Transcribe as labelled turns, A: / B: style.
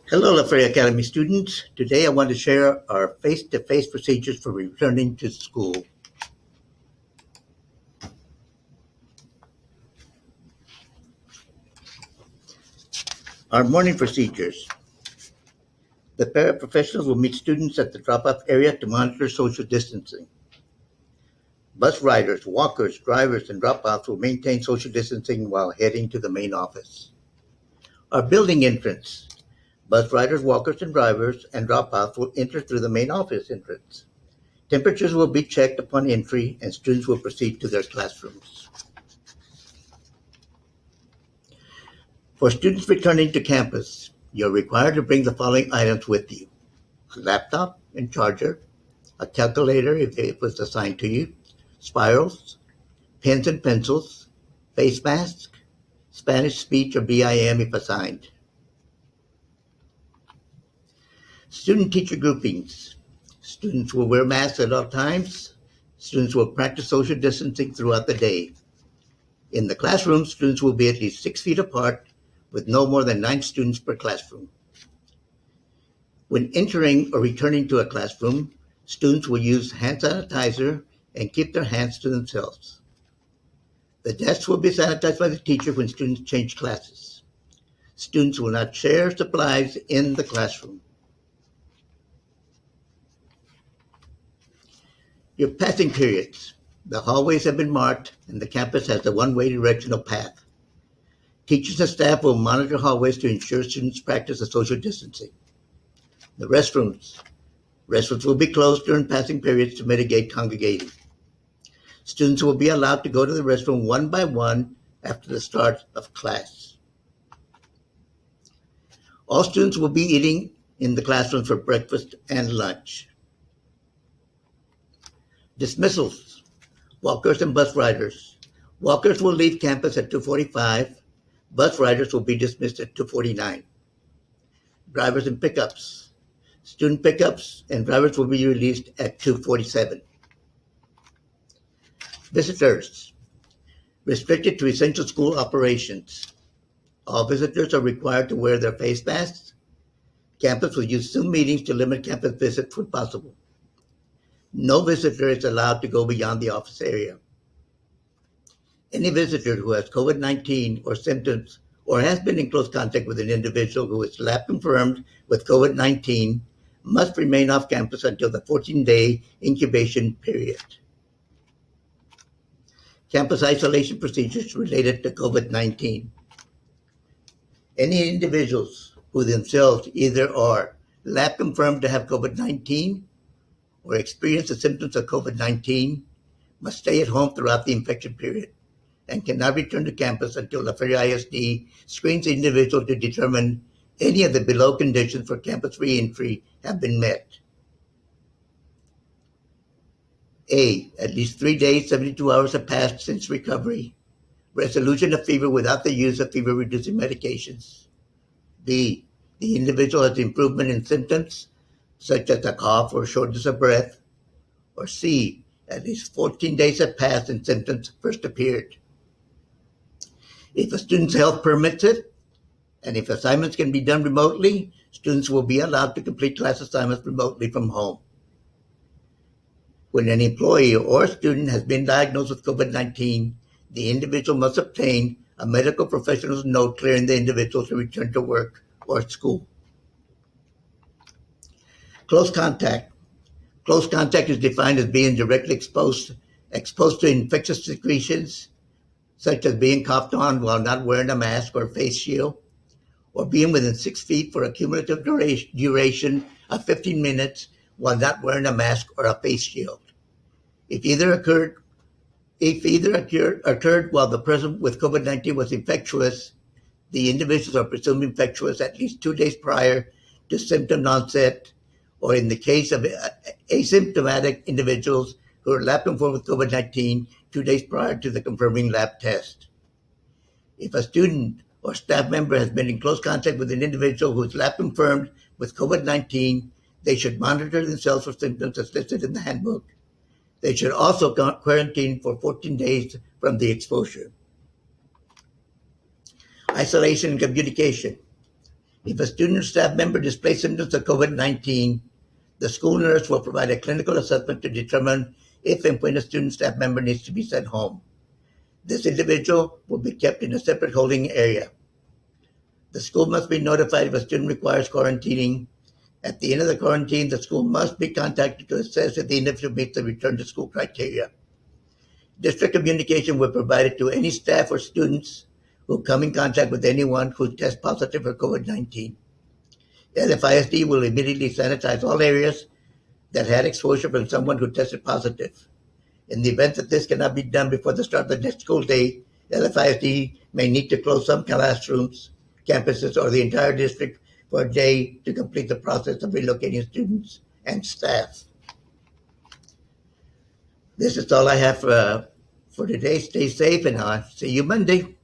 A: Hello, La Feria Academy students. Today I want to share our face-to-face procedures for returning to school. Our morning procedures. The paraprofessionals will meet students at the drop-off area to monitor social distancing. Bus riders, walkers, drivers, and drop-offs will maintain social distancing while heading to the main office. Our building entrance. Bus riders, walkers, and drivers and drop-offs will enter through the main office entrance. Temperatures will be checked upon entry and students will proceed to their classrooms. For students returning to campus, you're required to bring the following items with you: a laptop and charger, a calculator if it was assigned to you, spirals, pens and pencils, face mask, Spanish speech or BIM if assigned. Student teacher groupings. Students will wear masks at all times. Students will practice social distancing throughout the day. In the classroom, students will be at least 6 feet apart with no more than 9 students per classroom. When entering or returning to a classroom, students will use hand sanitizer and keep their hands to themselves. The desks will be sanitized by the teacher when students change classes. Students will not share supplies in the classroom. Your passing periods. The hallways have been marked and the campus has a one-way directional path. Teachers and staff will monitor hallways to ensure students practice the social distancing. The restrooms. Restrooms will be closed during passing periods to mitigate congregating. Students will be allowed to go to the restroom one by one after the start of class. All students will be eating in the classroom for breakfast and lunch. Dismissals. Walkers and bus riders. Walkers will leave campus at 2:45. Bus riders will be dismissed at 2:49. Drivers and pickups. Student pickups and drivers will be released at 2:47. Visitors. Restricted to essential school operations. All visitors are required to wear their face masks. Campus will use Zoom meetings to limit campus visits when possible. No visitor is allowed to go beyond the office area. Any visitor who has COVID-19 or symptoms or has been in close contact with an individual who is lab confirmed with COVID-19 must remain off campus until the 14-day incubation period. Campus isolation procedures related to COVID-19. Any individuals who themselves either are lab confirmed to have COVID-19 or experience the symptoms of COVID-19 must stay at home throughout the infection period and cannot return to campus until the Feria ISD screens the individual to determine any of the below conditions for campus reentry have been met. A. At least 3 days, 72 hours have passed since recovery. Resolution of fever without the use of fever-reducing medications. B. The individual has improvement in symptoms, such as a cough or shortness of breath. Or C. At least 14 days have passed since symptoms first appeared. If a student's health permits it, and if assignments can be done remotely, students will be allowed to complete class assignments remotely from home. When an employee or student has been diagnosed with COVID-19, the individual must obtain a medical professional's note clearing the individual to return to work or school. Close contact. Close contact is defined as being directly exposed to infectious secretions, such as being coughed on while not wearing a mask or face shield, or being within 6 feet for a cumulative duration of 15 minutes while not wearing a mask or a face shield. If either occurred while the person with COVID-19 was infectious, the individuals are presumed infectious at least 2 days prior to symptom onset, or in the case of asymptomatic individuals who are lab confirmed with COVID-19, 2 days prior to the confirming lab test. If a student or staff member has been in close contact with an individual who is lab confirmed with COVID-19, they should monitor themselves for symptoms as listed in the handbook. They should also quarantine for 14 days from the exposure. Isolation and communication. If a student or staff member displays symptoms of COVID-19, the school nurse will provide a clinical assessment to determine if and when a student staff member needs to be sent home. This individual will be kept in a separate holding area. The school must be notified if a student requires quarantining. At the end of the quarantine, the school must be contacted to assess if the individual meets the return to school criteria. District communication will be provided to any staff or students who come in contact with anyone who tests positive for COVID-19. LFISD will immediately sanitize all areas that had exposure from someone who tested positive. In the event that this cannot be done before the start of the next school day, LFISD may need to close some classrooms, campuses, or the entire district for a day to complete the process of relocating students and staff. This is all I have for today. Stay safe, and I'll see you Monday.